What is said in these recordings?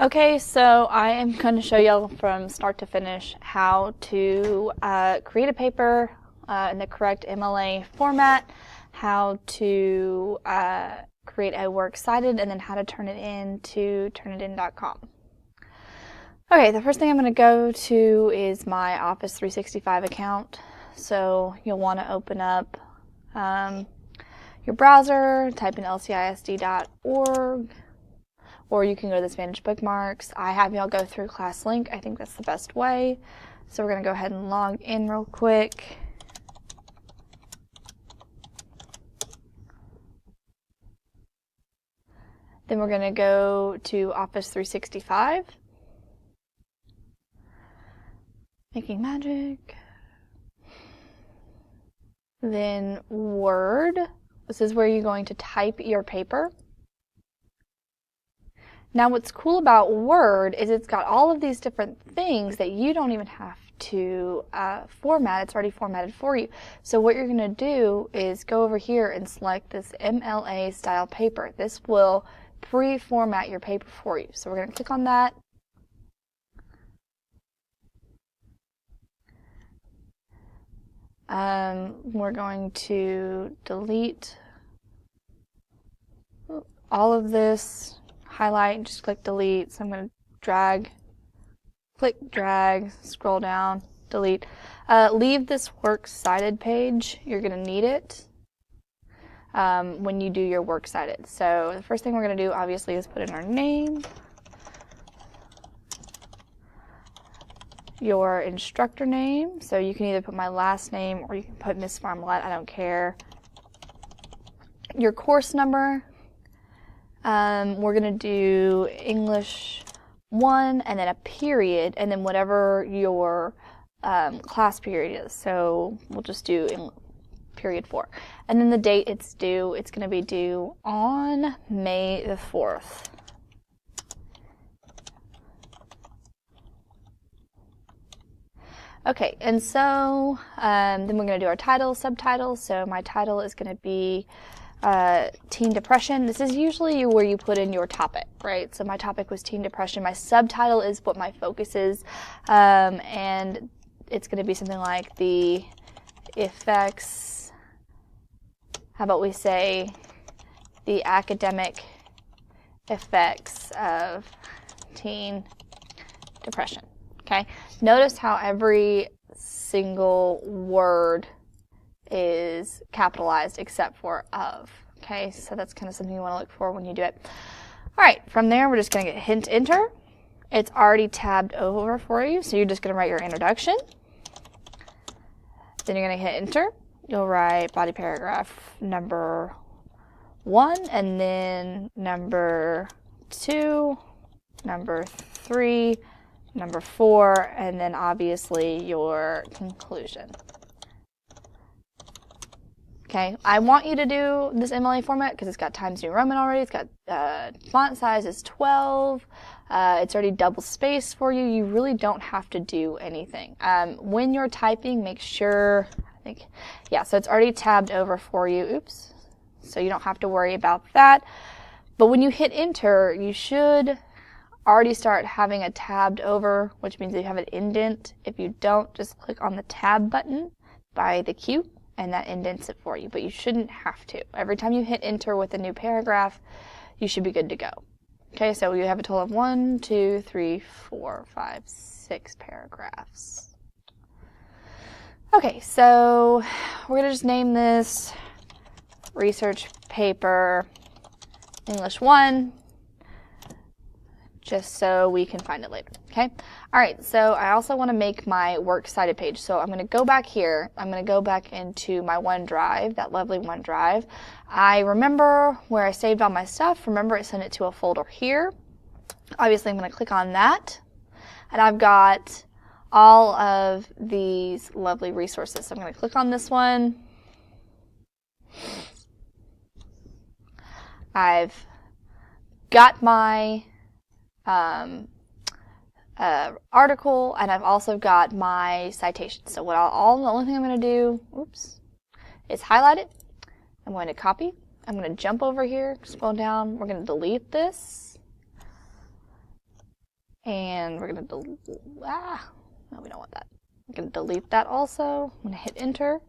Okay, so I am going to show y'all from start to finish how to create a paper in the correct MLA format, how to create a works cited, and then how to turn it in to turnitin.com. Okay, the first thing I'm going to go to is my Office 365 account. So you'll want to open up your browser, type in lcisd.org. Or you can go to this Manage Bookmarks. I have y'all go through ClassLink. I think that's the best way. So we're going to go ahead and log in real quick. Then we're going to go to Office 365. Making magic. Then Word. This is where you're going to type your paper. Now what's cool about Word is it's got all of these different things that you don't even have to format. It's already formatted for you. So what you're going to do is go over here and select this MLA style paper. This will pre-format your paper for you. So we're going to click on that. We're going to delete all of this. Highlight and just click delete. So I'm going to drag, click, drag, scroll down, delete. Leave this works cited page. You're going to need it when you do your works cited. So the first thing we're going to do obviously is put in our name, your instructor name. So you can either put my last name or you can put Miss Marmalade. I don't care. Your course number. We're going to do English 1 and then a period and then whatever your class period is. So we'll just do period 4. And then the date it's due, it's going to be due on May the 4th. Okay, and so then we're going to do our title, subtitle. So my title is going to be teen depression. This is usually where you put in your topic, right? So my topic was teen depression. My subtitle is what my focus is, and it's going to be something like the effects, how about we say the academic effects of teen depression, okay? Notice how every single word is capitalized except for of. Okay, so that's kind of something you want to look for when you do it. All right, from there, we're just going to get hint enter. It's already tabbed over for you, so you're just going to write your introduction. Then you're going to hit enter. You'll write body paragraph number 1, and then number 2, number 3, number 4, and then obviously your conclusion. Okay, I want you to do this MLA format because it's got Times New Roman already. It's got font size is 12. It's already double spaced for you. You really don't have to do anything. When you're typing, make sure, so it's already tabbed over for you. Oops. So you don't have to worry about that. But when you hit enter, you should already start having a tabbed over, which means you have an indent. If you don't, just click on the tab button by the Q, and that indents it for you, but you shouldn't have to. Every time you hit enter with a new paragraph, you should be good to go. Okay, so you have a total of 1, 2, 3, 4, 5, 6 paragraphs. Okay, so we're gonna just name this research paper English 1, just so we can find it later, okay? All right, so I also want to make my works cited page. So I'm going to go back here. I'm going to go back into my OneDrive, that lovely OneDrive. I remember where I saved all my stuff. Remember, I sent it to a folder here. Obviously, I'm going to click on that. And I've got all of these lovely resources. So I'm going to click on this one. I've got my article, and I've also got my citation. So the only thing I'm going to do, is highlight it. I'm going to copy. I'm going to jump over here, scroll down. We're going to delete this. And we're going to no, we don't want that. I'm going to delete that also. I'm going to hit enter,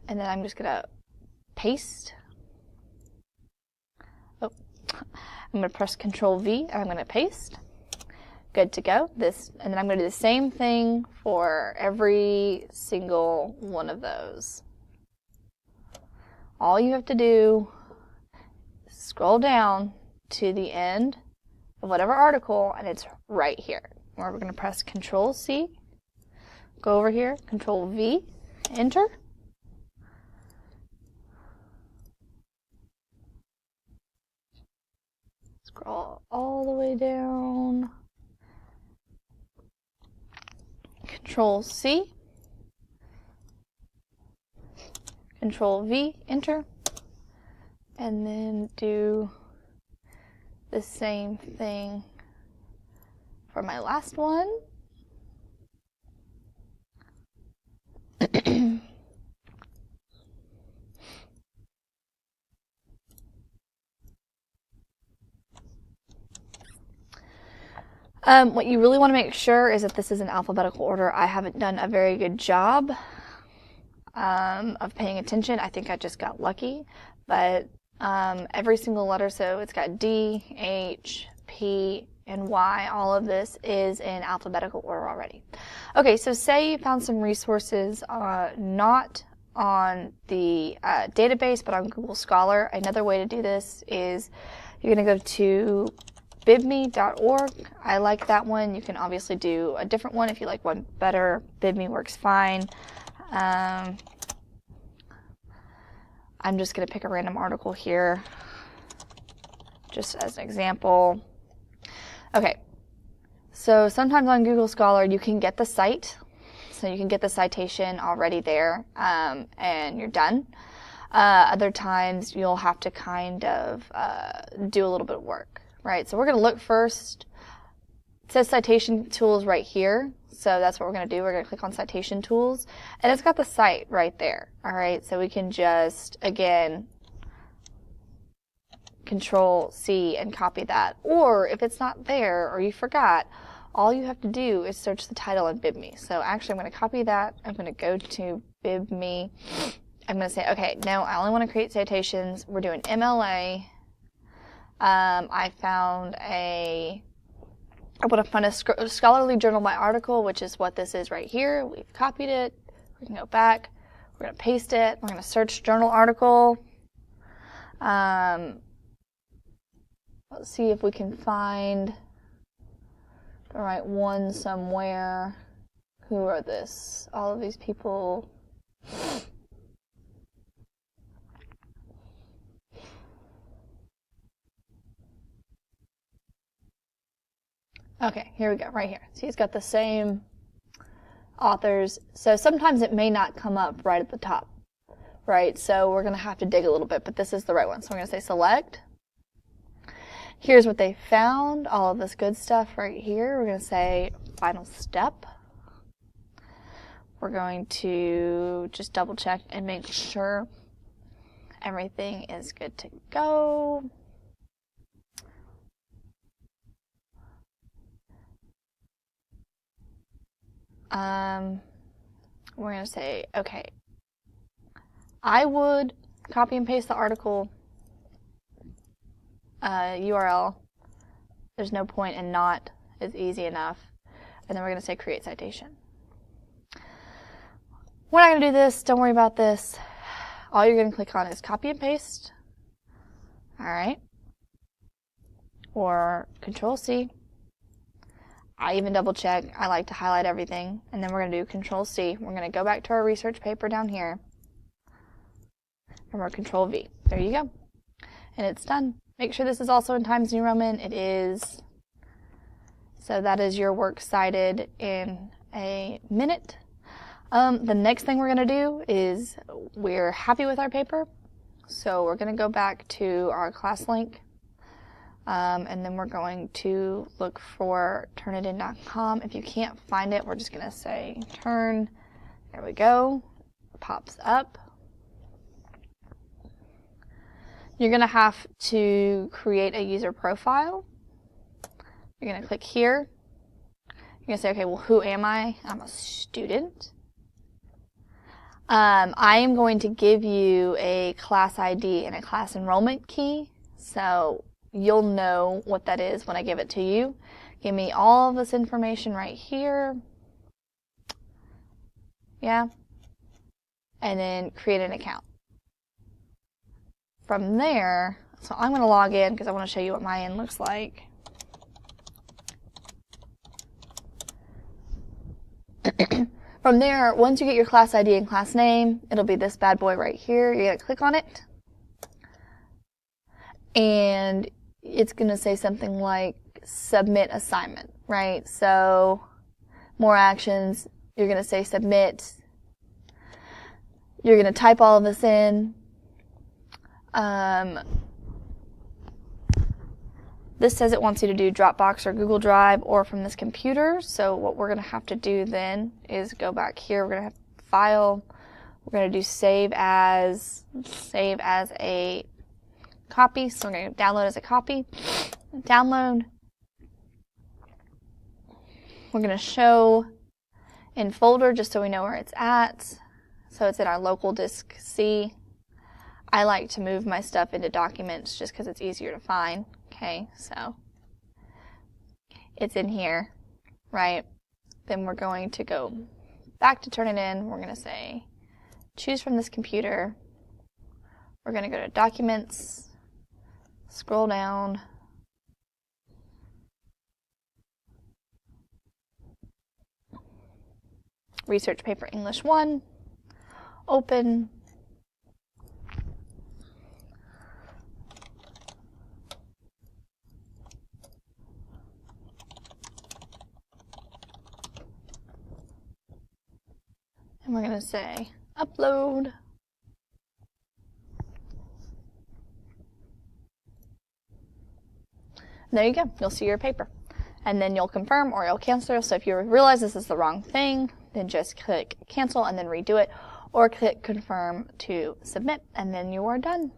and then I'm just going to paste. Oh, I'm going to press Control V, and I'm going to paste. Good to go. And then I'm going to do the same thing for every single one of those. All you have to do is scroll down to the end of whatever article, and it's right here. Or we're going to press Control C, go over here, Control V, enter. Scroll all the way down. Control C, Control V, enter, and then do the same thing for my last one. What you really want to make sure is that this is in alphabetical order. I haven't done a very good job of paying attention. I think I just got lucky, but every single letter, so it's got D, H, P, and Y, all of this is in alphabetical order already. Okay, so say you found some resources not on the database, but on Google Scholar. Another way to do this is you're going to go to bibme.org. I like that one. You can obviously do a different one if you like one better. Bibme works fine. I'm just going to pick a random article here just as an example. Okay, so sometimes on Google Scholar you can get the site, so you can get the citation already there, and you're done. Other times you'll have to kind of do a little bit of work, right? So we're going to look first. It says Citation Tools right here, so that's what we're going to do. We're going to click on Citation Tools, and it's got the site right there, all right? So we can just, again, Control C and copy that. Or if it's not there or you forgot, all you have to do is search the title in Bibme. So actually I'm going to copy that. I'm going to go to Bibme. I'm going to say, okay, no, I only want to create citations. We're doing MLA. I want to find a scholarly journal by article, which is what this is right here. We've copied it. We can go back. We're going to paste it. We're going to search journal article. Let's see if we can find the right one somewhere. Who wrote this? All of these people. Okay, here we go, right here. See, it's got the same authors. So sometimes it may not come up right at the top, right? So we're going to have to dig a little bit, but this is the right one. So we're going to say select. Here's what they found, all of this good stuff right here. We're going to say final step. We're going to just double check and make sure everything is good to go. We're going to say, okay, I would copy and paste the article URL. There's no point in not. It's easy enough. And then we're going to say create citation. We're not going to do this. Don't worry about this. All you're going to click on is copy and paste. All right. Or Control C. I even double check. I like to highlight everything. And then we're going to do Control C. We're going to go back to our research paper down here. And we're Control V. There you go. And it's done. Make sure this is also in Times New Roman. It is. So that is your works cited in a minute. The next thing we're going to do is we're happy with our paper. So we're going to go back to our class link. And then we're going to look for Turnitin.com. If you can't find it, we're just going to say turn. There we go. Pops up. You're going to have to create a user profile. You're going to click here. You're going to say, okay, well, who am I? I'm a student. I am going to give you a class ID and a class enrollment key, so you'll know what that is when I give it to you. Give me all of this information right here. Yeah. And then create an account. From there, so I'm going to log in because I want to show you what my end looks like. From there, once you get your class ID and class name, it'll be this bad boy right here. You're going to click on it. And it's going to say something like submit assignment, right? So more actions, you're going to say submit. You're going to type all of this in. This says it wants you to do Dropbox or Google Drive or from this computer. So what we're going to have to do then is go back here. We're going to have File. We're going to do Save as a copy. So we're going to download as a copy. Download. We're going to show in folder just so we know where it's at. So it's in our local disk C. I like to move my stuff into documents just because it's easier to find. Okay, so it's in here, right? Then we're going to go back to Turnitin. We're going to say choose from this computer. We're going to go to Documents, scroll down, Research Paper English 1, open. And we're going to say upload. And there you go. You'll see your paper. And then you'll confirm or you'll cancel. So if you realize this is the wrong thing, then just click cancel and then redo it, or click confirm to submit, and then you are done.